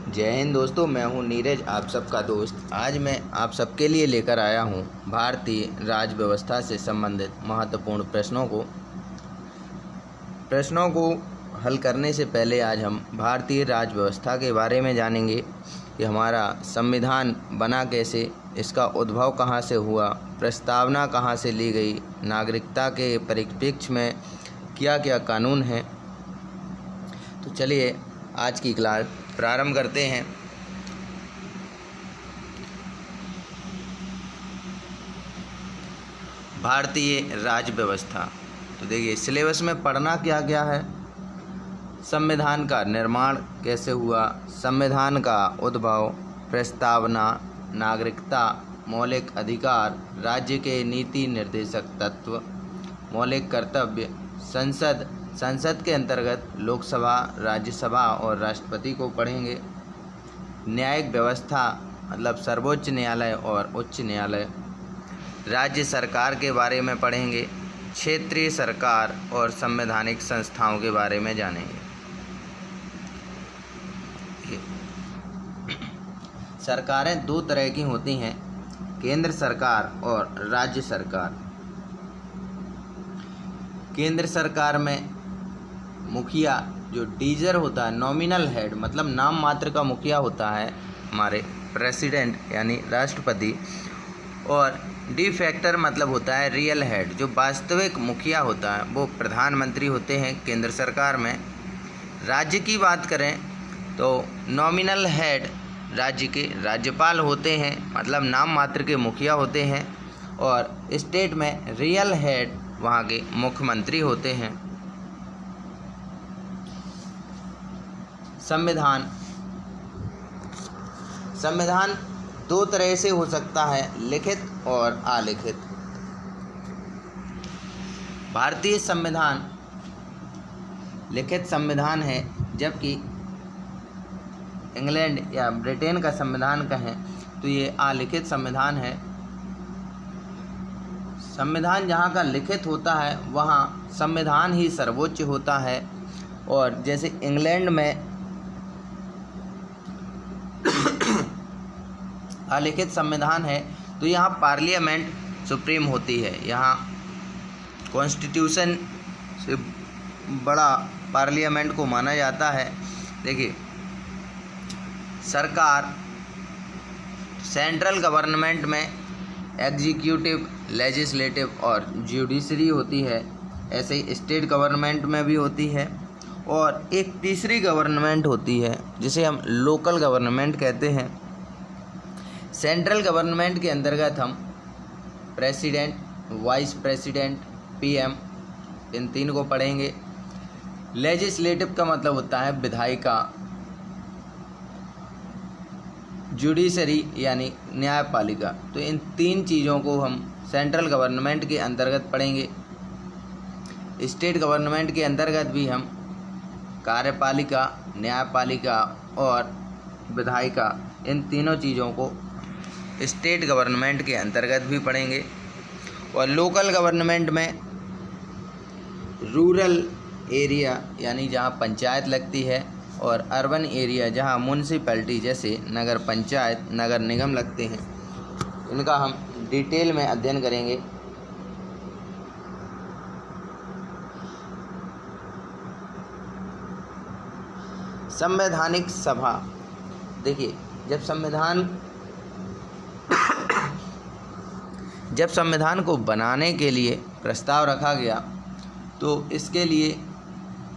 जय हिंद दोस्तों, मैं हूं नीरज, आप सबका दोस्त। आज मैं आप सबके लिए लेकर आया हूं भारतीय राज्य व्यवस्था से संबंधित महत्वपूर्ण प्रश्नों को हल करने से पहले आज हम भारतीय राज्य व्यवस्था के बारे में जानेंगे कि हमारा संविधान बना कैसे, इसका उद्भव कहां से हुआ, प्रस्तावना कहां से ली गई, नागरिकता के परिप्रेक्ष्य में क्या क्या कानून हैं। तो चलिए आज की क्लास प्रारंभ करते हैं। भारतीय राज्य व्यवस्था। तो देखिए सिलेबस में पढ़ना क्या क्या है। संविधान का निर्माण कैसे हुआ, संविधान का उद्भव, प्रस्तावना, नागरिकता, मौलिक अधिकार, राज्य के नीति निर्देशक तत्व, मौलिक कर्तव्य, संसद के अंतर्गत लोकसभा, राज्यसभा और राष्ट्रपति को पढ़ेंगे। न्यायिक व्यवस्था मतलब सर्वोच्च न्यायालय और उच्च न्यायालय। राज्य सरकार के बारे में पढ़ेंगे। क्षेत्रीय सरकार और संवैधानिक संस्थाओं के बारे में जानेंगे। सरकारें दो तरह की होती हैं, केंद्र सरकार और राज्य सरकार। केंद्र सरकार में मुखिया जो डीजर होता है, नॉमिनल हेड मतलब नाम मात्र का मुखिया होता है हमारे प्रेसिडेंट यानी राष्ट्रपति, और डी फैक्टर मतलब होता है रियल हेड, जो वास्तविक मुखिया होता है वो प्रधानमंत्री होते हैं केंद्र सरकार में। राज्य की बात करें तो नॉमिनल हेड राज्य के राज्यपाल होते हैं, मतलब नाम मात्र के मुखिया होते हैं, और स्टेट में रियल हेड वहाँ के मुख्यमंत्री होते हैं। संविधान दो तरह से हो सकता है, लिखित और अलिखित। भारतीय संविधान लिखित संविधान है, जबकि इंग्लैंड या ब्रिटेन का संविधान कहें तो ये अलिखित संविधान है। संविधान जहाँ का लिखित होता है वहाँ संविधान ही सर्वोच्च होता है, और जैसे इंग्लैंड में अलिखित संविधान है तो यहाँ पार्लियामेंट सुप्रीम होती है। यहाँ कॉन्स्टिट्यूशन से बड़ा पार्लियामेंट को माना जाता है। देखिए सरकार सेंट्रल गवर्नमेंट में एग्जीक्यूटिव, लेजिस्लेटिव और जुडिशरी होती है, ऐसे ही स्टेट गवर्नमेंट में भी होती है। और एक तीसरी गवर्नमेंट होती है जिसे हम लोकल गवर्नमेंट कहते हैं। सेंट्रल गवर्नमेंट के अंतर्गत हम प्रेसिडेंट, वाइस प्रेसिडेंट, पीएम, इन तीन को पढ़ेंगे। लेजिस्लेटिव का मतलब होता है विधायिका, जुडिशरी यानी न्यायपालिका। तो इन तीन चीज़ों को हम सेंट्रल गवर्नमेंट के अंतर्गत पढ़ेंगे। स्टेट गवर्नमेंट के अंतर्गत भी हम कार्यपालिका, न्यायपालिका और विधायिका, इन तीनों चीज़ों को स्टेट गवर्नमेंट के अंतर्गत भी पढ़ेंगे। और लोकल गवर्नमेंट में रूरल एरिया यानी जहाँ पंचायत लगती है, और अर्बन एरिया जहाँ म्यूनिसिपैलिटी जैसे नगर पंचायत, नगर निगम लगते हैं, इनका हम डिटेल में अध्ययन करेंगे। संवैधानिक सभा। देखिए जब संविधान को बनाने के लिए प्रस्ताव रखा गया तो इसके लिए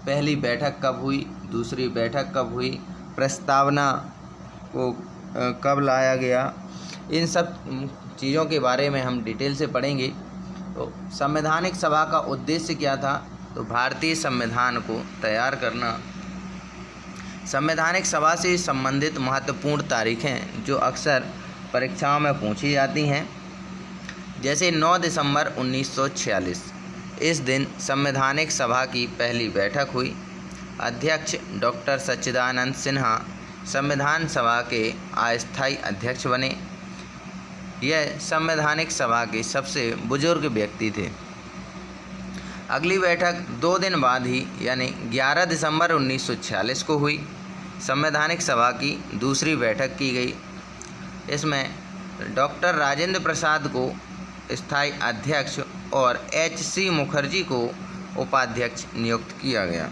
पहली बैठक कब हुई, दूसरी बैठक कब हुई, प्रस्तावना को कब लाया गया, इन सब चीज़ों के बारे में हम डिटेल से पढ़ेंगे। तो संवैधानिक सभा का उद्देश्य क्या था, तो भारतीय संविधान को तैयार करना। संवैधानिक सभा से संबंधित महत्वपूर्ण तारीखें जो अक्सर परीक्षाओं में पूछी जाती हैं, जैसे 9 दिसंबर 1946, इस दिन संवैधानिक सभा की पहली बैठक हुई। अध्यक्ष डॉक्टर सच्चिदानंद सिन्हा संविधान सभा के अस्थायी अध्यक्ष बने। यह संवैधानिक सभा के सबसे बुजुर्ग व्यक्ति थे। अगली बैठक 2 दिन बाद ही यानी 11 दिसंबर 1946 को हुई। संवैधानिक सभा की दूसरी बैठक की गई। इसमें डॉक्टर राजेंद्र प्रसाद को स्थायी अध्यक्ष और H.C. मुखर्जी को उपाध्यक्ष नियुक्त किया गया।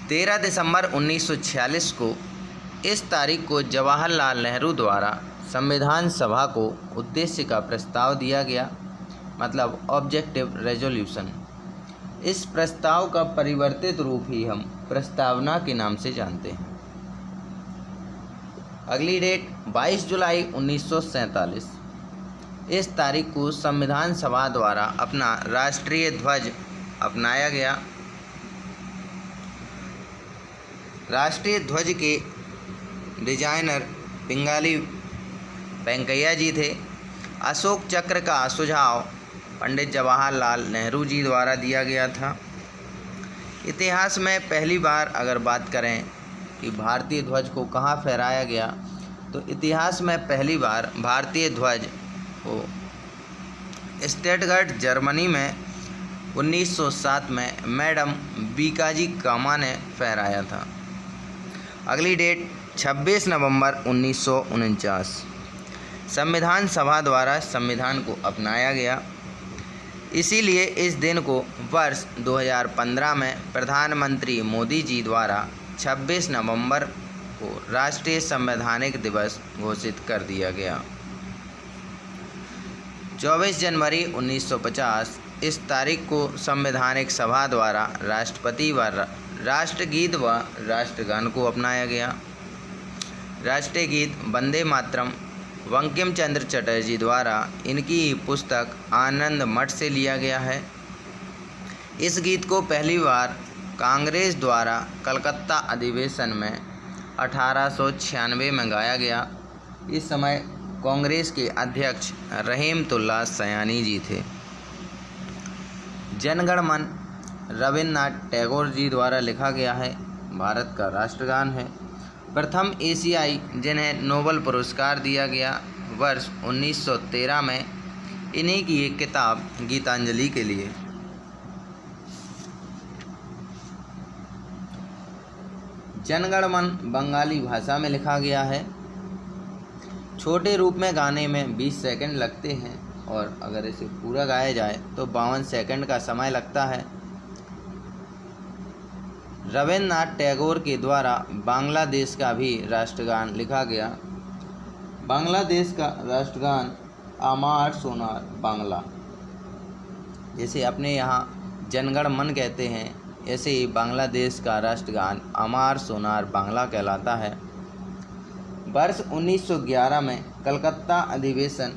13 दिसंबर 1946 को इस तारीख को जवाहरलाल नेहरू द्वारा संविधान सभा को उद्देश्य का प्रस्ताव दिया गया, मतलब ऑब्जेक्टिव रेजोल्यूशन। इस प्रस्ताव का परिवर्तित रूप ही हम प्रस्तावना के नाम से जानते हैं। अगली डेट 22 जुलाई 1947। इस तारीख को संविधान सभा द्वारा अपना राष्ट्रीय ध्वज अपनाया गया। राष्ट्रीय ध्वज के डिजाइनर पिंगाली वेंकैया जी थे। अशोक चक्र का सुझाव पंडित जवाहरलाल नेहरू जी द्वारा दिया गया था। इतिहास में पहली बार अगर बात करें कि भारतीय ध्वज को कहाँ फहराया गया, तो इतिहास में पहली बार भारतीय ध्वज को स्टटगार्ट जर्मनी में 1907 में मैडम बीकाजी कामा ने फहराया था। अगली डेट 26 नवंबर 1949। संविधान सभा द्वारा संविधान को अपनाया गया। इसीलिए इस दिन को वर्ष 2015 में प्रधानमंत्री मोदी जी द्वारा 26 नवंबर को राष्ट्रीय संवैधानिक दिवस घोषित कर दिया गया। 24 जनवरी 1950 इस तारीख को संवैधानिक सभा द्वारा राष्ट्रपति व राष्ट्रगीत व राष्ट्रगान को अपनाया गया। राष्ट्रीय गीत वंदे मातरम बंकिम चंद्र चटर्जी द्वारा इनकी पुस्तक आनंद मठ से लिया गया है। इस गीत को पहली बार कांग्रेस द्वारा कलकत्ता अधिवेशन में 1896 में गाया गया। इस समय कांग्रेस के अध्यक्ष रहीमतुल्लाह सयानी जी थे। जनगण मन रविन्द्रनाथ टैगोर जी द्वारा लिखा गया है, भारत का राष्ट्रगान है। प्रथम एशियाई जिन्हें नोबेल पुरस्कार दिया गया वर्ष 1913 में, इन्हीं की एक किताब गीतांजलि के लिए। जनगण मन बंगाली भाषा में लिखा गया है। छोटे रूप में गाने में 20 सेकंड लगते हैं और अगर इसे पूरा गाया जाए तो 52 सेकंड का समय लगता है। रविन्द्रनाथ टैगोर के द्वारा बांग्लादेश का भी राष्ट्रगान लिखा गया। बांग्लादेश का राष्ट्रगान आमार सोनार बांग्ला। जैसे अपने यहाँ जनगण मन कहते हैं, ऐसे ही बांग्लादेश का राष्ट्रगान आमार सोनार बांग्ला कहलाता है। वर्ष 1911 में कलकत्ता अधिवेशन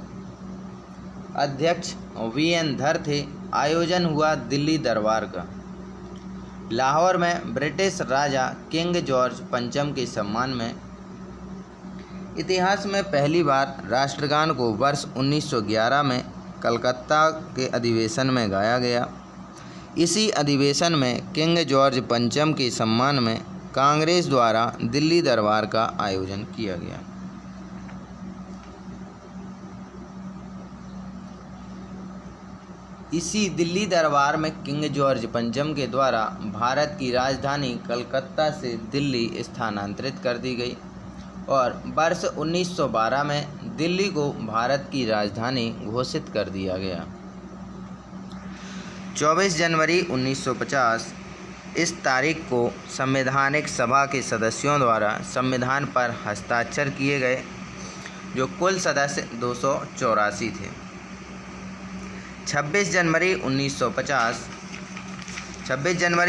अध्यक्ष VN धर थे। आयोजन हुआ दिल्ली दरबार का। लाहौर में ब्रिटिश राजा किंग जॉर्ज पंचम के सम्मान में। इतिहास में पहली बार राष्ट्रगान को वर्ष 1911 में कलकत्ता के अधिवेशन में गाया गया। इसी अधिवेशन में किंग जॉर्ज पंचम के सम्मान में कांग्रेस द्वारा दिल्ली दरबार का आयोजन किया गया। इसी दिल्ली दरबार में किंग जॉर्ज पंचम के द्वारा भारत की राजधानी कलकत्ता से दिल्ली स्थानांतरित कर दी गई और वर्ष 1912 में दिल्ली को भारत की राजधानी घोषित कर दिया गया। 24 जनवरी 1950 इस तारीख को संवैधानिक सभा के सदस्यों द्वारा संविधान पर हस्ताक्षर किए गए, जो कुल सदस्य 284 थे। 26 जनवरी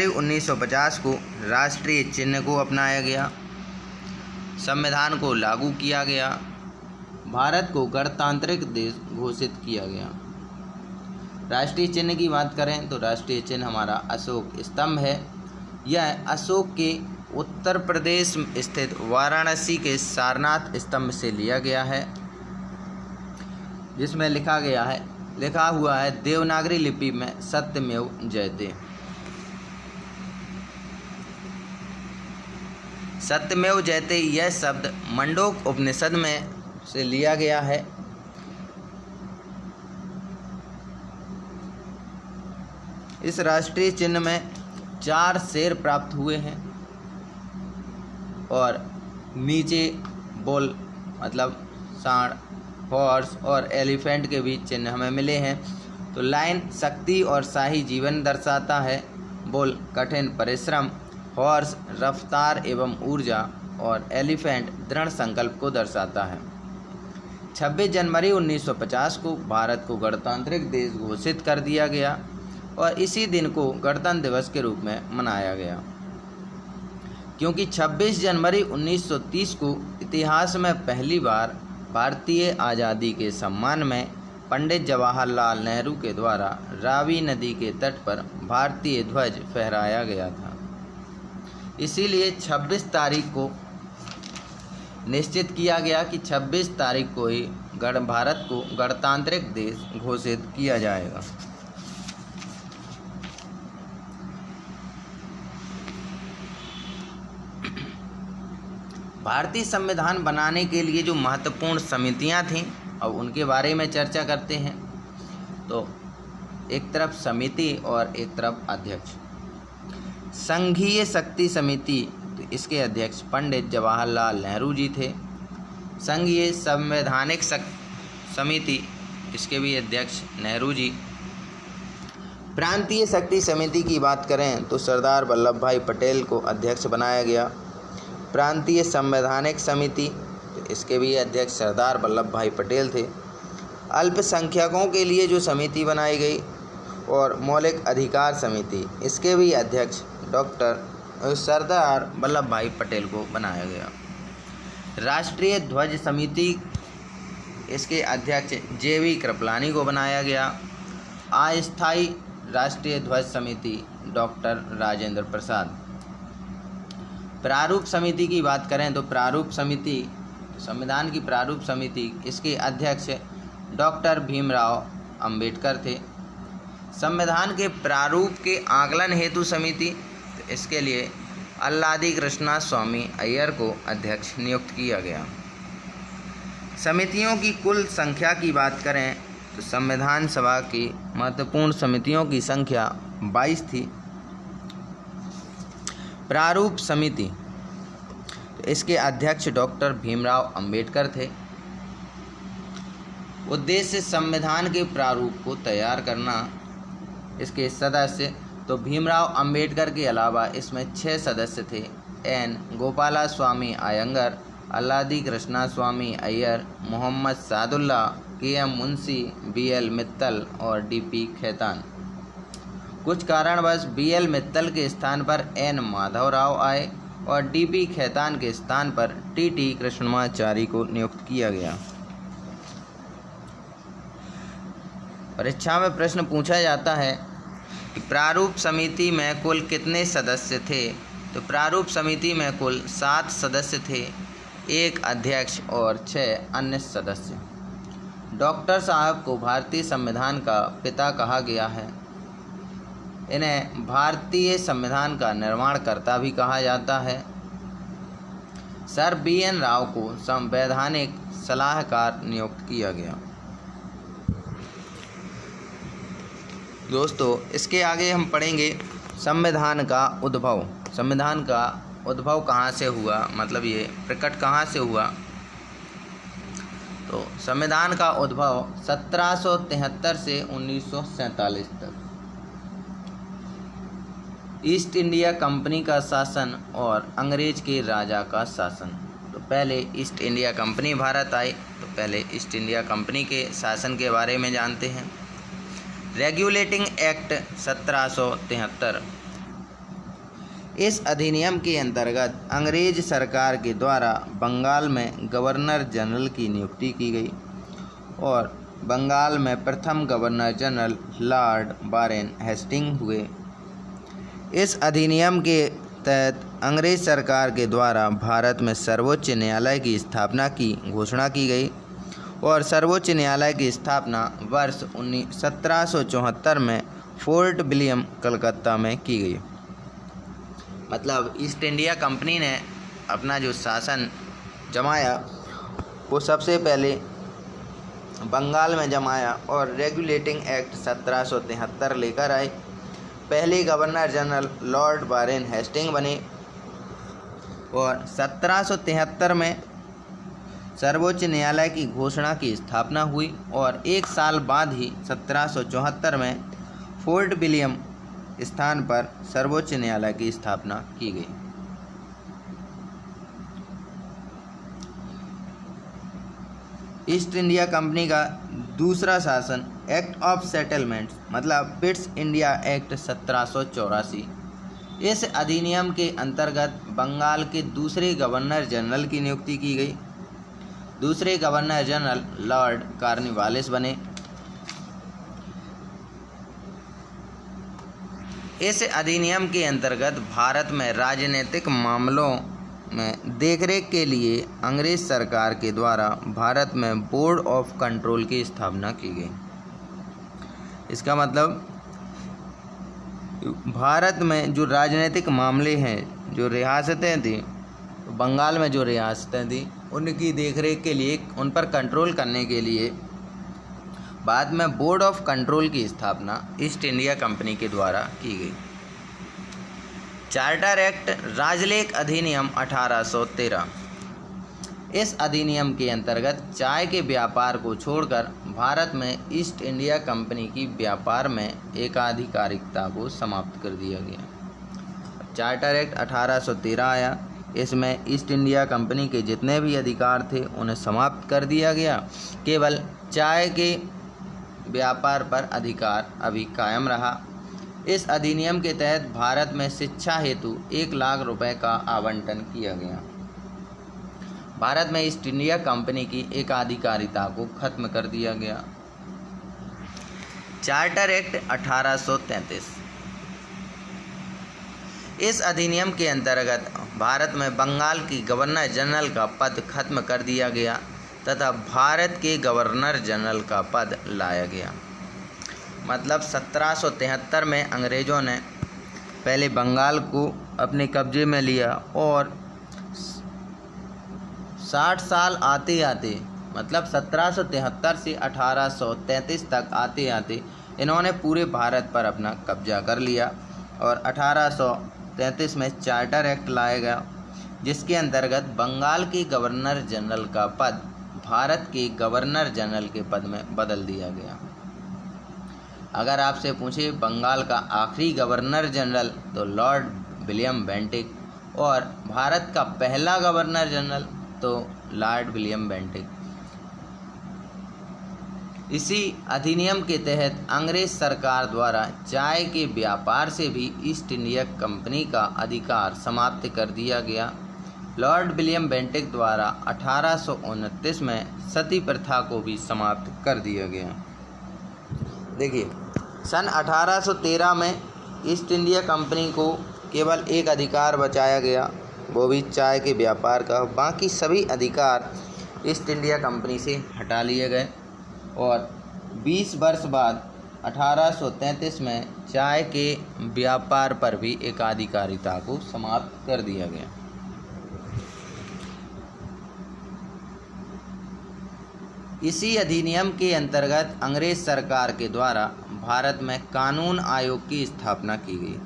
1950 को राष्ट्रीय चिन्ह को अपनाया गया। संविधान को लागू किया गया। भारत को गणतांत्रिक देश घोषित किया गया। राष्ट्रीय चिन्ह की बात करें तो राष्ट्रीय चिन्ह हमारा अशोक स्तंभ है। यह अशोक के उत्तर प्रदेश स्थित वाराणसी के सारनाथ स्तंभ से लिया गया है, जिसमें लिखा हुआ है देवनागरी लिपि में सत्यमेव जयते। सत्यमेव जयते यह शब्द मंडोक उपनिषद में से लिया गया है। इस राष्ट्रीय चिन्ह में 4 शेर प्राप्त हुए हैं और नीचे बुल मतलब सांड, हॉर्स और एलिफेंट के बीच चिन्ह हमें मिले हैं। तो लायन शक्ति और शाही जीवन दर्शाता है, बुल कठिन परिश्रम, हॉर्स रफ्तार एवं ऊर्जा और एलिफेंट दृढ़ संकल्प को दर्शाता है। 26 जनवरी 1950 को भारत को गणतांत्रिक देश घोषित कर दिया गया और इसी दिन को गणतंत्र दिवस के रूप में मनाया गया, क्योंकि 26 जनवरी 1930 को इतिहास में पहली बार भारतीय आज़ादी के सम्मान में पंडित जवाहरलाल नेहरू के द्वारा रावी नदी के तट पर भारतीय ध्वज फहराया गया था। इसीलिए 26 तारीख को निश्चित किया गया कि 26 तारीख को ही भारत को गणतांत्रिक देश घोषित किया जाएगा। भारतीय संविधान बनाने के लिए जो महत्वपूर्ण समितियां थीं, अब उनके बारे में चर्चा करते हैं। तो एक तरफ समिति और एक तरफ अध्यक्ष। संघीय शक्ति समिति, तो इसके अध्यक्ष पंडित जवाहरलाल नेहरू जी थे। संघीय संवैधानिक समिति, इसके भी अध्यक्ष नेहरू जी। प्रांतीय शक्ति समिति की बात करें तो सरदार वल्लभ भाई पटेल को अध्यक्ष बनाया गया। प्रांतीय संवैधानिक समिति, तो इसके भी अध्यक्ष सरदार वल्लभ भाई पटेल थे। अल्पसंख्यकों के लिए जो समिति बनाई गई और मौलिक अधिकार समिति, इसके भी अध्यक्ष डॉक्टर सरदार वल्लभ भाई पटेल को बनाया गया। राष्ट्रीय ध्वज समिति, इसके अध्यक्ष JV कृपलानी को बनाया गया। अस्थायी राष्ट्रीय ध्वज समिति डॉक्टर राजेंद्र प्रसाद। प्रारूप समिति की बात करें तो प्रारूप समिति, संविधान की प्रारूप समिति, इसके अध्यक्ष डॉक्टर भीमराव अंबेडकर थे। संविधान के प्रारूप के आकलन हेतु समिति, तो इसके लिए अल्लादी कृष्णा स्वामी अय्यर को अध्यक्ष नियुक्त किया गया। समितियों की कुल संख्या की बात करें तो संविधान सभा की महत्वपूर्ण समितियों की संख्या 22 थी। प्रारूप समिति, तो इसके अध्यक्ष डॉक्टर भीमराव अंबेडकर थे। उद्देश्य संविधान के प्रारूप को तैयार करना। इसके सदस्य, तो भीमराव अंबेडकर के अलावा इसमें 6 सदस्य थे। N. गोपाला स्वामी अयंगर, अल्लादी कृष्णा स्वामी अय्यर, मोहम्मद सादुल्ला, KM मुंशी, BL मित्तल और DP खेतान। कुछ कारणवश BL मित्तल के स्थान पर N. माधवराव आए और DP खेतान के स्थान पर TT कृष्णमाचारी को नियुक्त किया गया। परीक्षा में प्रश्न पूछा जाता है कि प्रारूप समिति में कुल कितने सदस्य थे। तो प्रारूप समिति में कुल 7 सदस्य थे, 1 अध्यक्ष और 6 अन्य सदस्य। डॉक्टर साहब को भारतीय संविधान का पिता कहा गया है। इन्हें भारतीय संविधान का निर्माणकर्ता भी कहा जाता है। सर BN राव को संवैधानिक सलाहकार नियुक्त किया गया। दोस्तों, इसके आगे हम पढ़ेंगे संविधान का उद्भव। संविधान का उद्भव कहाँ से हुआ, मतलब ये प्रकट कहाँ से हुआ। तो संविधान का उद्भव 1773 से 1947 तक ईस्ट इंडिया कंपनी का शासन और अंग्रेज के राजा का शासन। तो पहले ईस्ट इंडिया कंपनी भारत आई, तो पहले ईस्ट इंडिया कंपनी के शासन के बारे में जानते हैं। रेगुलेटिंग एक्ट 1773, इस अधिनियम के अंतर्गत अंग्रेज सरकार के द्वारा बंगाल में गवर्नर जनरल की नियुक्ति की गई और बंगाल में प्रथम governor general lord Warren Hasting हुए। इस अधिनियम के तहत अंग्रेज सरकार के द्वारा भारत में सर्वोच्च न्यायालय की स्थापना की घोषणा की गई और सर्वोच्च न्यायालय की स्थापना वर्ष 1774 में फोर्ट विलियम कलकत्ता में की गई। मतलब ईस्ट इंडिया कंपनी ने अपना जो शासन जमाया वो सबसे पहले बंगाल में जमाया और रेगुलेटिंग एक्ट 1773 लेकर आए पहले governor general lord Warren Hasting बने और 1773 में सर्वोच्च न्यायालय की घोषणा की स्थापना हुई और एक साल बाद ही 1774 में फोर्ट विलियम स्थान पर सर्वोच्च न्यायालय की स्थापना की गई। ईस्ट इंडिया कंपनी का दूसरा शासन एक्ट ऑफ सेटलमेंट्स मतलब पिट्स इंडिया एक्ट 1784। इस अधिनियम के अंतर्गत बंगाल के दूसरे गवर्नर जनरल की नियुक्ति की गई। दूसरे गवर्नर जनरल लॉर्ड कॉर्नवालिस बने। इस अधिनियम के अंतर्गत भारत में राजनीतिक मामलों में देखरेख के लिए अंग्रेज सरकार के द्वारा भारत में बोर्ड ऑफ कंट्रोल की स्थापना की गई। इसका मतलब भारत में जो राजनीतिक मामले हैं, जो रियासतें थी, बंगाल में जो रियासतें थी, उनकी देखरेख के लिए, उन पर कंट्रोल करने के लिए बाद में बोर्ड ऑफ कंट्रोल की स्थापना ईस्ट इंडिया कंपनी के द्वारा की गई। चार्टर एक्ट राजलेख अधिनियम 1813। इस अधिनियम के अंतर्गत चाय के व्यापार को छोड़कर भारत में ईस्ट इंडिया कंपनी की व्यापार में एकाधिकारिकता को समाप्त कर दिया गया। चार्टर एक्ट 1813 आया। इसमें ईस्ट इंडिया कंपनी के जितने भी अधिकार थे उन्हें समाप्त कर दिया गया। केवल चाय के व्यापार पर अधिकार अभी कायम रहा। इस अधिनियम के तहत भारत में शिक्षा हेतु 1 लाख रुपए का आवंटन किया गया। भारत में ईस्ट इंडिया कंपनी की एकाधिकारिता को खत्म कर दिया गया। Charter act 1833। इस अधिनियम के अंतर्गत भारत में बंगाल की गवर्नर जनरल का पद खत्म कर दिया गया तथा भारत के गवर्नर जनरल का पद लाया गया। मतलब 1773 में अंग्रेज़ों ने पहले बंगाल को अपने कब्जे में लिया और 60 साल आते आते, मतलब 1773 से 1833 तक आते आते इन्होंने पूरे भारत पर अपना कब्जा कर लिया और 1833 में चार्टर एक्ट लाया गया, जिसके अंतर्गत बंगाल के गवर्नर जनरल का पद भारत के गवर्नर जनरल के पद में बदल दिया गया। अगर आपसे पूछे बंगाल का आखिरी गवर्नर जनरल तो लॉर्ड विलियम बेंटिक और भारत का पहला गवर्नर जनरल तो लॉर्ड विलियम बेंटिक। इसी अधिनियम के तहत अंग्रेज सरकार द्वारा चाय के व्यापार से भी ईस्ट इंडिया कंपनी का अधिकार समाप्त कर दिया गया। लॉर्ड विलियम बेंटिक द्वारा 1829 में सती प्रथा को भी समाप्त कर दिया गया। देखिए, सन 1813 में ईस्ट इंडिया कंपनी को केवल एक अधिकार बचाया गया, वो भी चाय के व्यापार का। बाकी सभी अधिकार ईस्ट इंडिया कंपनी से हटा लिए गए और 20 वर्ष बाद 1833 में चाय के व्यापार पर भी एकाधिकारिता को समाप्त कर दिया गया। इसी अधिनियम के अंतर्गत अंग्रेज सरकार के द्वारा भारत में कानून आयोग की स्थापना की गई।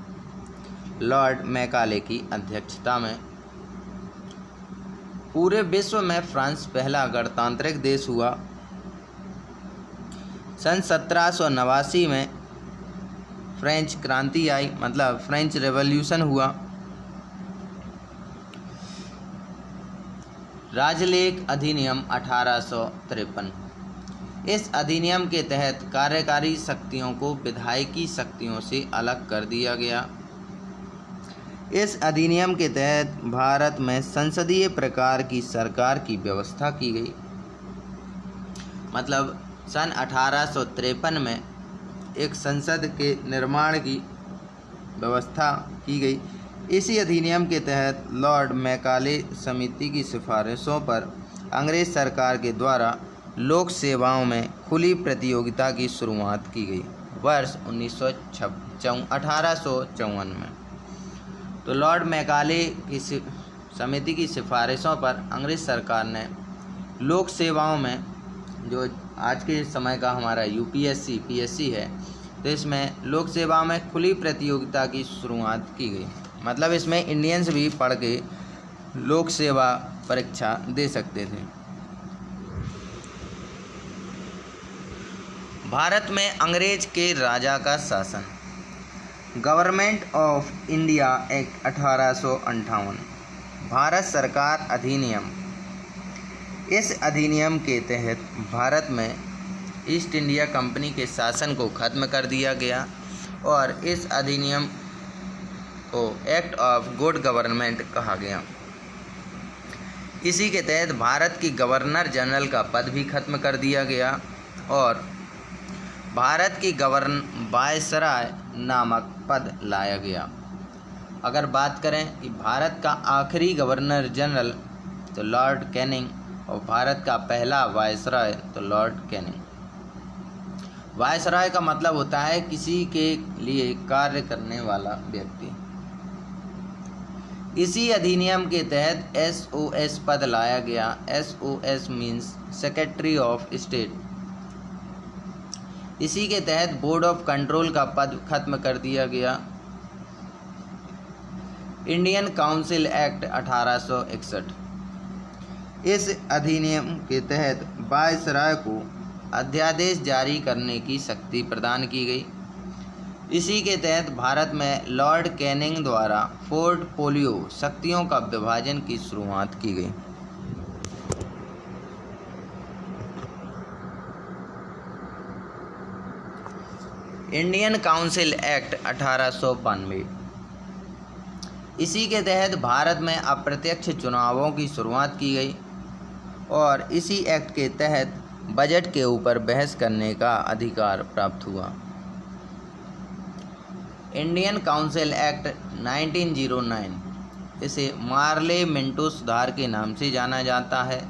लॉर्ड मैकाले की अध्यक्षता में पूरे विश्व में फ्रांस पहला गणतांत्रिक देश हुआ। सन 1789 में फ्रेंच क्रांति आई, मतलब फ्रेंच रेवोल्यूशन हुआ। राजलेख अधिनियम 1853। इस अधिनियम के तहत कार्यकारी शक्तियों को विधायकी शक्तियों से अलग कर दिया गया। इस अधिनियम के तहत भारत में संसदीय प्रकार की सरकार की व्यवस्था की गई। मतलब सन 1853 में एक संसद के निर्माण की व्यवस्था की गई। इसी अधिनियम के तहत लॉर्ड मैकाले समिति की सिफारिशों पर अंग्रेज सरकार के द्वारा लोक सेवाओं में खुली प्रतियोगिता की शुरुआत की गई वर्ष 1854 में। तो लॉर्ड मैकाले की समिति की सिफारिशों पर अंग्रेज सरकार ने लोक सेवाओं में, जो आज के समय का हमारा यूपीएससी पीएससी है, तो इसमें लोक सेवा में खुली प्रतियोगिता की शुरुआत की गई। मतलब इसमें इंडियंस भी पढ़ के लोक सेवा परीक्षा दे सकते थे। भारत में अंग्रेज के राजा का शासन। Government of India act 1858 Bharat सरकार अधिनियम। इस अधिनियम के तहत भारत में ईस्ट इंडिया कंपनी के शासन को खत्म कर दिया गया और इस अधिनियम को एक्ट ऑफ गुड गवर्नमेंट कहा गया। इसी के तहत भारत की गवर्नर जनरल का पद भी खत्म कर दिया गया और भारत की वायसराय नामक पद लाया गया। अगर बात करें कि भारत का आखिरी गवर्नर जनरल तो लॉर्ड कैनिंग और भारत का पहला वायसराय तो लॉर्ड कैनिंग। वायसराय का मतलब होता है किसी के लिए कार्य करने वाला व्यक्ति। इसी अधिनियम के तहत SOS पद लाया गया। SOS means secretary of state. इसी के तहत बोर्ड ऑफ कंट्रोल का पद खत्म कर दिया गया। Indian council act 1861। इस अधिनियम के तहत वायसराय को अध्यादेश जारी करने की शक्ति प्रदान की गई। इसी के तहत भारत में लॉर्ड कैनिंग द्वारा पोर्टफोलियो शक्तियों का विभाजन की शुरुआत की गई। Indian council act 1892। इसी के तहत भारत में अप्रत्यक्ष चुनावों की शुरुआत की गई और इसी एक्ट के तहत बजट के ऊपर बहस करने का अधिकार प्राप्त हुआ। इंडियन काउंसिल एक्ट 1909, इसे मार्ले मिंटो सुधार के नाम से जाना जाता है।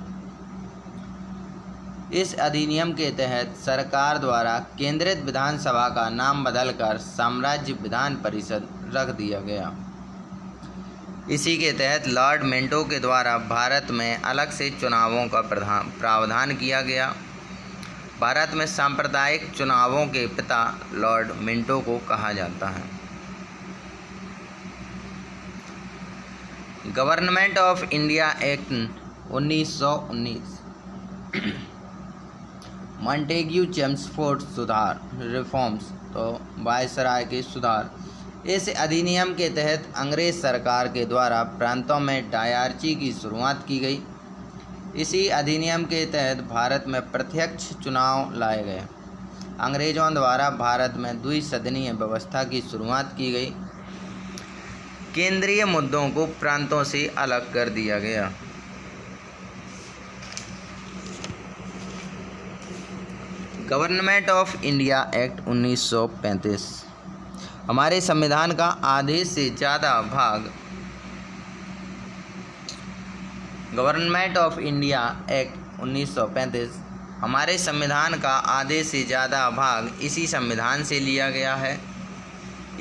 इस अधिनियम के तहत सरकार द्वारा केंद्रीय विधानसभा का नाम बदलकर साम्राज्य विधान परिषद रख दिया गया। इसी के तहत लॉर्ड मिंटो के द्वारा भारत में अलग से चुनावों का प्रावधान किया गया। भारत में सांप्रदायिक चुनावों के पिता लॉर्ड मिंटो को कहा जाता है। Government of India act 1919। Montagu Chelmsford सुधार रिफॉर्म्स तो वायसराय के सुधार। इस अधिनियम के तहत अंग्रेज सरकार के द्वारा प्रांतों में डायरची की शुरुआत की गई। इसी अधिनियम के तहत भारत में प्रत्यक्ष चुनाव लाए गए। अंग्रेजों द्वारा भारत में द्विसदनीय व्यवस्था की शुरुआत की गई। केंद्रीय मुद्दों को प्रांतों से अलग कर दिया गया। Government of India act 1935। हमारे संविधान का आधे से ज़्यादा भाग गवर्नमेंट ऑफ इंडिया एक्ट 1935 हमारे संविधान का आधे से ज़्यादा भाग इसी संविधान से लिया गया है।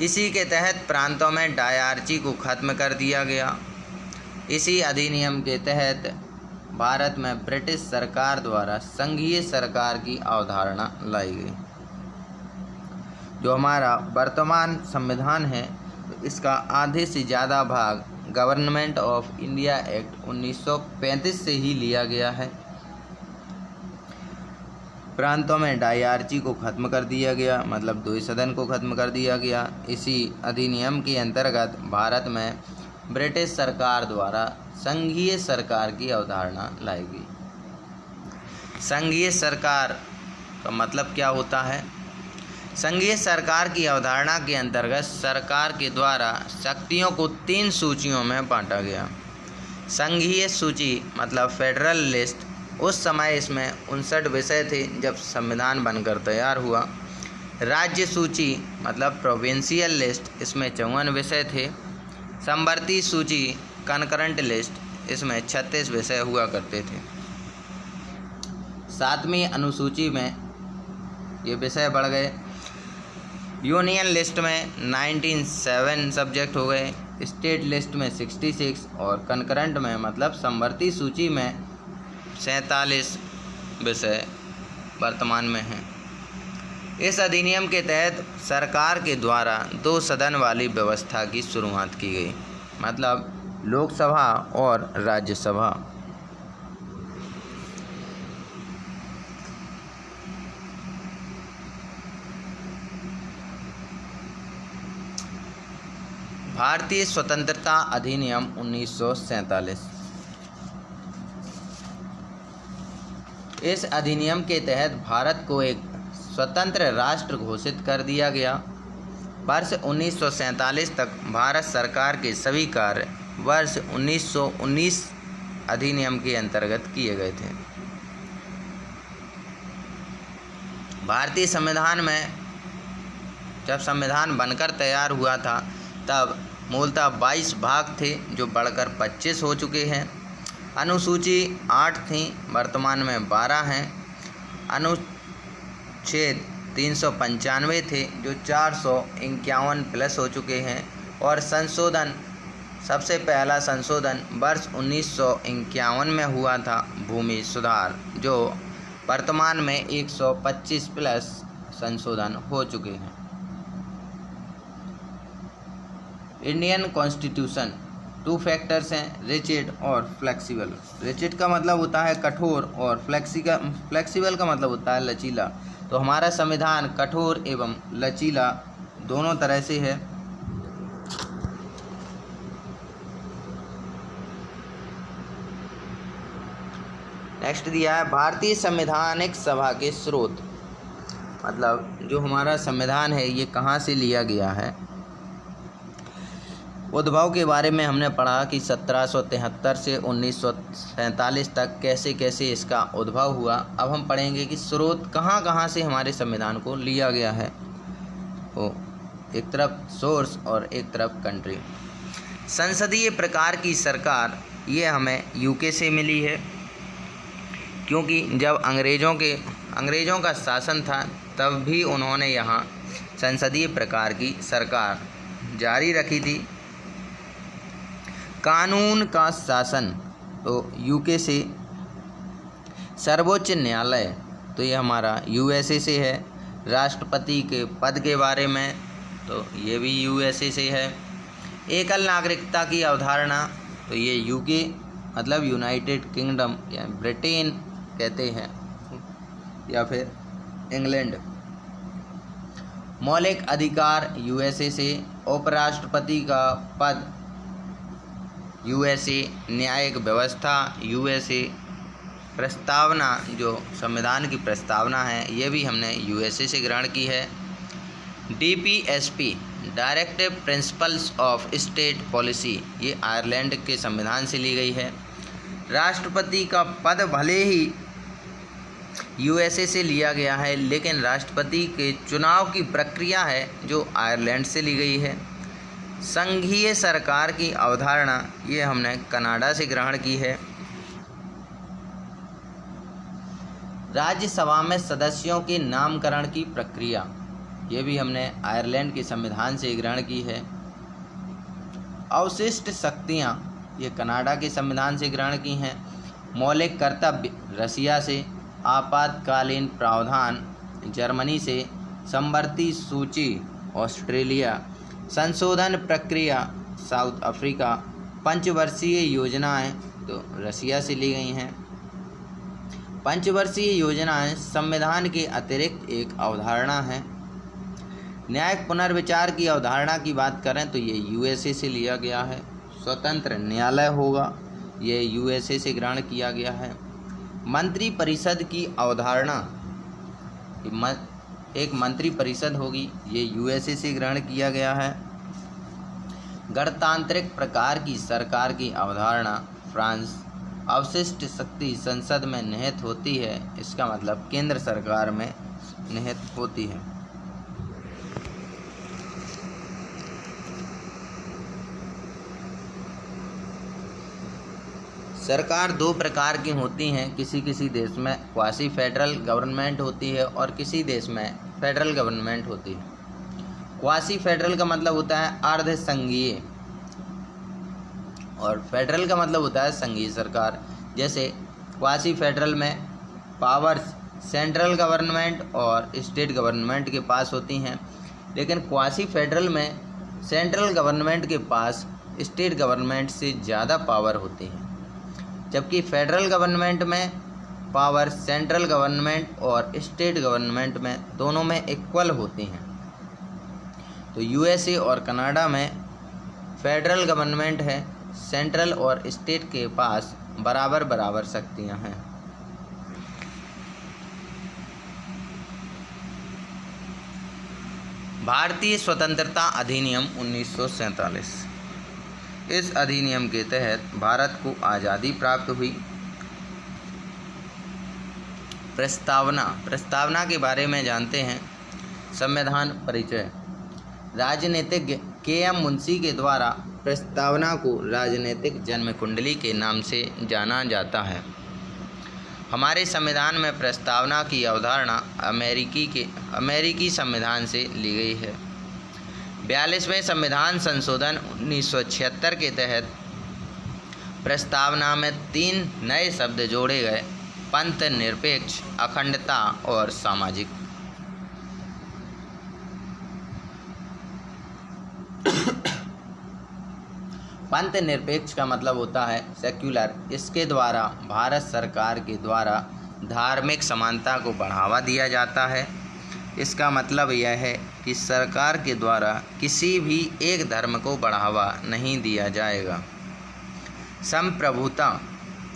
इसी के तहत प्रांतों में डायरची को खत्म कर दिया गया। इसी अधिनियम के तहत भारत में ब्रिटिश सरकार द्वारा संघीय सरकार की अवधारणा लाई गई। जो हमारा वर्तमान संविधान है तो इसका आधे से ज़्यादा भाग गवर्नमेंट ऑफ इंडिया एक्ट 1935 से ही लिया गया है। प्रांतों में डायरची को खत्म कर दिया गया, मतलब द्विसदन को खत्म कर दिया गया। इसी अधिनियम के अंतर्गत भारत में ब्रिटिश सरकार द्वारा संघीय सरकार की अवधारणा लाई गई। संघीय सरकार का मतलब क्या होता है? संघीय सरकार की अवधारणा के अंतर्गत सरकार के द्वारा शक्तियों को 3 सूचियों में बांटा गया। संघीय सूची मतलब फेडरल लिस्ट, उस समय इसमें 59 विषय थे जब संविधान बनकर तैयार हुआ। राज्य सूची मतलब प्रोविंशियल लिस्ट, इसमें 54 विषय थे। समवर्ती सूची कनकरेंट लिस्ट, इसमें 36 विषय हुआ करते थे। 7वीं अनुसूची में ये विषय बढ़ गए। यूनियन लिस्ट में 97 सब्जेक्ट हो गए, स्टेट लिस्ट में 66 और कनकरेंट में मतलब समवर्ती सूची में 47 विषय वर्तमान में हैं। इस अधिनियम के तहत सरकार के द्वारा 2 सदन वाली व्यवस्था की शुरुआत की गई, मतलब लोकसभा और राज्यसभा। भारतीय स्वतंत्रता अधिनियम 1947। इस अधिनियम के तहत भारत को एक स्वतंत्र राष्ट्र घोषित कर दिया गया। वर्ष 1947 तक भारत सरकार के सभी कार्य वर्ष 1919 अधिनियम के अंतर्गत किए गए थे। भारतीय संविधान में जब संविधान बनकर तैयार हुआ था तब मूलतः 22 भाग थे जो बढ़कर 25 हो चुके हैं। अनुसूची 8 थी, वर्तमान में 12 हैं। अनुच्छेद 395 थे जो 451 प्लस हो चुके हैं। और संशोधन, सबसे पहला संशोधन वर्ष 1951 में हुआ था, भूमि सुधार, जो वर्तमान में 125 प्लस संशोधन हो चुके हैं। इंडियन कॉन्स्टिट्यूशन 2 फैक्टर्स हैं, रिजिड और फ्लेक्सिबल। रिजिड का मतलब होता है कठोर और फ्लेक्सिबल का मतलब होता है लचीला। तो हमारा संविधान कठोर एवं लचीला दोनों तरह से है। नेक्स्ट दिया है भारतीय संवैधानिक सभा के स्रोत, मतलब जो हमारा संविधान है ये कहाँ से लिया गया है। उद्भव के बारे में हमने पढ़ा कि 1773 से 1947 तक कैसे कैसे इसका उद्भव हुआ। अब हम पढ़ेंगे कि स्रोत कहाँ कहाँ से हमारे संविधान को लिया गया है। तो एक तरफ सोर्स और एक तरफ कंट्री। संसदीय प्रकार की सरकार ये हमें यूके से मिली है, क्योंकि जब अंग्रेज़ों का शासन था तब भी उन्होंने यहाँ संसदीय प्रकार की सरकार जारी रखी थी। कानून का शासन तो यूके से। सर्वोच्च न्यायालय तो ये हमारा यूएसए से है। राष्ट्रपति के पद के बारे में तो ये भी यूएसए से है। एकल नागरिकता की अवधारणा तो ये यूके मतलब यूनाइटेड किंगडम या ब्रिटेन कहते हैं, या फिर इंग्लैंड। मौलिक अधिकार यूएसए से। उपराष्ट्रपति का पद यूएसए। न्यायिक व्यवस्था यूएसए। प्रस्तावना, जो संविधान की प्रस्तावना है, ये भी हमने यूएसए से ग्रहण की है। DPSP directive principles of state policy, ये आयरलैंड के संविधान से ली गई है। राष्ट्रपति का पद भले ही यूएसए से लिया गया है, लेकिन राष्ट्रपति के चुनाव की प्रक्रिया है जो आयरलैंड से ली गई है। संघीय सरकार की अवधारणा ये हमने कनाडा से ग्रहण की है। राज्यसभा में सदस्यों के नामकरण की प्रक्रिया ये भी हमने आयरलैंड के संविधान से ग्रहण की है। अवशिष्ट शक्तियाँ ये कनाडा के संविधान से ग्रहण की हैं। मौलिक कर्तव्य रसिया से। आपातकालीन प्रावधान जर्मनी से। समवर्ती सूची ऑस्ट्रेलिया। संशोधन प्रक्रिया साउथ अफ्रीका। पंचवर्षीय योजनाएं तो रसिया से ली गई हैं। पंचवर्षीय योजनाएं संविधान के अतिरिक्त एक अवधारणा है। न्यायिक पुनर्विचार की अवधारणा की बात करें तो ये यूएसए से लिया गया है। स्वतंत्र न्यायालय होगा, ये यूएसए से ग्रहण किया गया है। मंत्री परिषद की अवधारणा, एक मंत्री परिषद होगी, ये यूएसए से ग्रहण किया गया है। गणतांत्रिक प्रकार की सरकार की अवधारणा फ्रांस। अवशिष्ट शक्ति संसद में निहित होती है, इसका मतलब केंद्र सरकार में निहित होती है। सरकार 2 प्रकार की होती हैं। किसी किसी देश में क्वासी फेडरल गवर्नमेंट होती है और किसी देश में फेडरल गवर्नमेंट होती है। क्वासी फेडरल का मतलब होता है अर्ध संघीय और फेडरल का मतलब होता है संघीय सरकार। जैसे क्वासी फेडरल में पावर्स सेंट्रल गवर्नमेंट और स्टेट गवर्नमेंट के पास होती हैं, लेकिन क्वासी फेडरल में सेंट्रल गवर्नमेंट के पास स्टेट गवर्नमेंट से ज़्यादा पावर होती है, जबकि फेडरल गवर्नमेंट में पावर सेंट्रल गवर्नमेंट और स्टेट गवर्नमेंट में दोनों में इक्वल होती हैं। तो यूएसए और कनाडा में फेडरल गवर्नमेंट है, सेंट्रल और स्टेट के पास बराबर बराबर शक्तियां हैं। भारतीय स्वतंत्रता अधिनियम 1947। इस अधिनियम के तहत भारत को आज़ादी प्राप्त हुई। प्रस्तावना के बारे में जानते हैं। संविधान परिचय। राजनीतिज्ञ के.एम. मुंशी के द्वारा प्रस्तावना को राजनीतिक जन्म कुंडली के नाम से जाना जाता है। हमारे संविधान में प्रस्तावना की अवधारणा अमेरिकी संविधान से ली गई है। 42वें संविधान संशोधन 1976 के तहत प्रस्तावना में 3 नए शब्द जोड़े गए: पंथ निरपेक्ष, अखंडता और सामाजिक। पंथ निरपेक्ष का मतलब होता है सेक्युलर। इसके द्वारा भारत सरकार के द्वारा धार्मिक समानता को बढ़ावा दिया जाता है। इसका मतलब यह है कि सरकार के द्वारा किसी भी एक धर्म को बढ़ावा नहीं दिया जाएगा। संप्रभुता।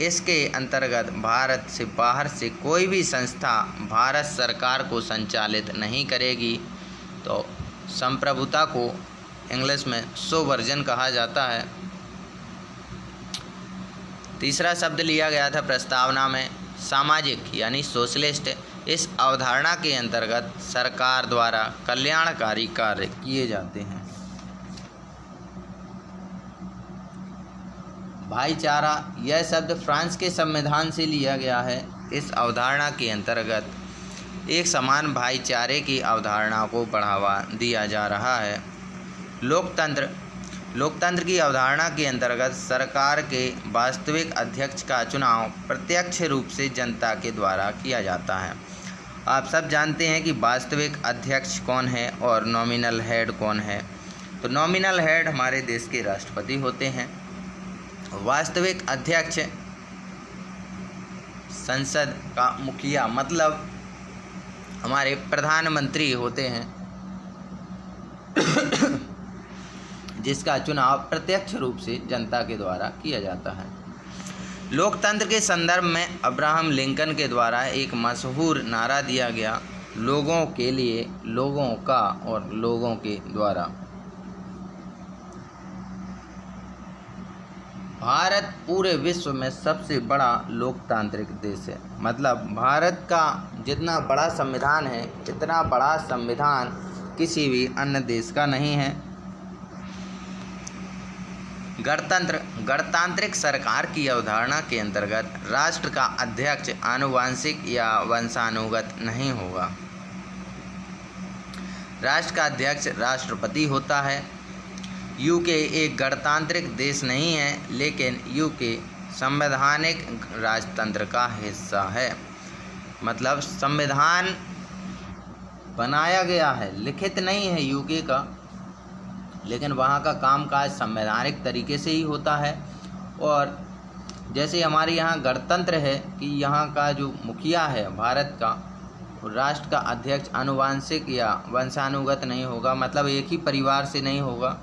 इसके अंतर्गत भारत से बाहर से कोई भी संस्था भारत सरकार को संचालित नहीं करेगी। तो संप्रभुता को इंग्लिश में सोवर्जन कहा जाता है। तीसरा शब्द लिया गया था प्रस्तावना में सामाजिक यानी सोशलिस्ट। इस अवधारणा के अंतर्गत सरकार द्वारा कल्याणकारी कार्य किए जाते हैं। भाईचारा। यह शब्द फ्रांस के संविधान से लिया गया है। इस अवधारणा के अंतर्गत एक समान भाईचारे की अवधारणा को बढ़ावा दिया जा रहा है। लोकतंत्र की अवधारणा के अंतर्गत सरकार के वास्तविक अध्यक्ष का चुनाव प्रत्यक्ष रूप से जनता के द्वारा किया जाता है। आप सब जानते हैं कि वास्तविक अध्यक्ष कौन है और नॉमिनल हेड कौन है। तो नॉमिनल हेड हमारे देश के राष्ट्रपति होते हैं। वास्तविक अध्यक्ष संसद का मुखिया मतलब हमारे प्रधानमंत्री होते हैं, जिसका चुनाव प्रत्यक्ष रूप से जनता के द्वारा किया जाता है। लोकतंत्र के संदर्भ में अब्राहम लिंकन के द्वारा एक मशहूर नारा दिया गया: लोगों के लिए, लोगों का और लोगों के द्वारा। भारत पूरे विश्व में सबसे बड़ा लोकतांत्रिक देश है। मतलब भारत का जितना बड़ा संविधान है, इतना बड़ा संविधान किसी भी अन्य देश का नहीं है। गणतांत्रिक सरकार की अवधारणा के अंतर्गत राष्ट्र का अध्यक्ष आनुवंशिक या वंशानुगत नहीं होगा। राष्ट्र का अध्यक्ष राष्ट्रपति होता है। यूके एक गणतांत्रिक देश नहीं है, लेकिन यूके संवैधानिक राजतंत्र का हिस्सा है। मतलब संविधान बनाया गया है, लिखित नहीं है यूके का, लेकिन वहाँ का कामकाज संवैधानिक तरीके से ही होता है। और जैसे हमारे यहाँ गणतंत्र है कि यहाँ का जो मुखिया है भारत का, राष्ट्र का अध्यक्ष आनुवंशिक या वंशानुगत नहीं होगा, मतलब एक ही परिवार से नहीं होगा।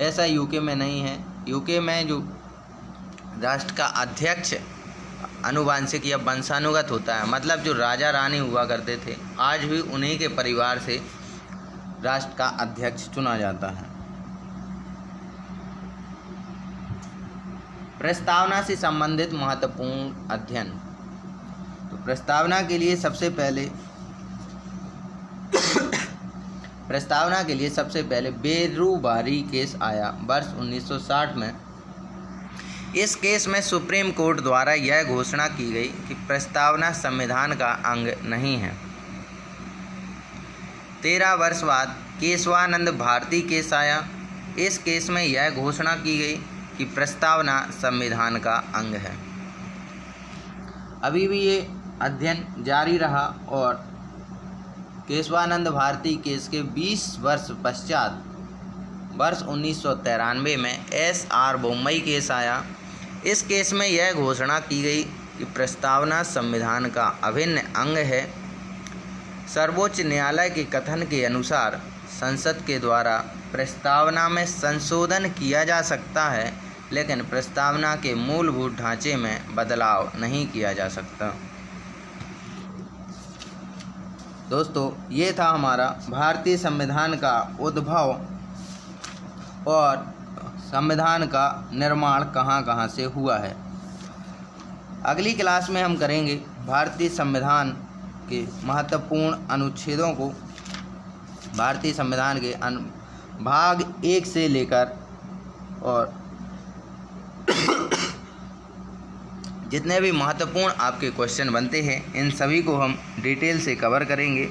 ऐसा यूके में नहीं है। यूके में जो राष्ट्र का अध्यक्ष आनुवंशिक या वंशानुगत होता है, मतलब जो राजा रानी हुआ करते थे, आज भी उन्हीं के परिवार से राष्ट्र का अध्यक्ष चुना जाता है। प्रस्तावना से संबंधित महत्वपूर्ण अध्ययन। तो प्रस्तावना के लिए सबसे पहले बेरुबारी केस आया वर्ष 1960 में। इस केस में सुप्रीम कोर्ट द्वारा यह घोषणा की गई कि प्रस्तावना संविधान का अंग नहीं है। 13 वर्ष बाद केशवानंद भारती केस आया। इस केस में यह घोषणा की गई कि प्रस्तावना संविधान का अंग है। अभी भी ये अध्ययन जारी रहा और केशवानंद भारती केस के 20 वर्ष पश्चात वर्ष 1993 में SR बोम्मई केस आया। इस केस में यह घोषणा की गई कि प्रस्तावना संविधान का अभिन्न अंग है। सर्वोच्च न्यायालय के कथन के अनुसार संसद के द्वारा प्रस्तावना में संशोधन किया जा सकता है, लेकिन प्रस्तावना के मूलभूत ढांचे में बदलाव नहीं किया जा सकता। दोस्तों, ये था हमारा भारतीय संविधान का उद्भव और संविधान का निर्माण कहाँ कहाँ से हुआ है। अगली क्लास में हम करेंगे भारतीय संविधान के महत्वपूर्ण अनुच्छेदों को, भारतीय संविधान के भाग 1 से लेकर और जितने भी महत्वपूर्ण आपके क्वेश्चन बनते हैं इन सभी को हम डिटेल से कवर करेंगे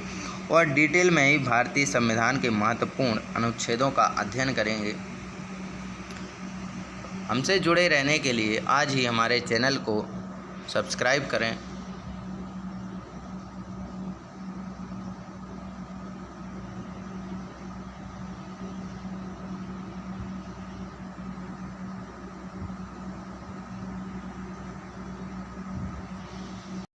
और डिटेल में ही भारतीय संविधान के महत्वपूर्ण अनुच्छेदों का अध्ययन करेंगे। हमसे जुड़े रहने के लिए आज ही हमारे चैनल को सब्सक्राइब करें।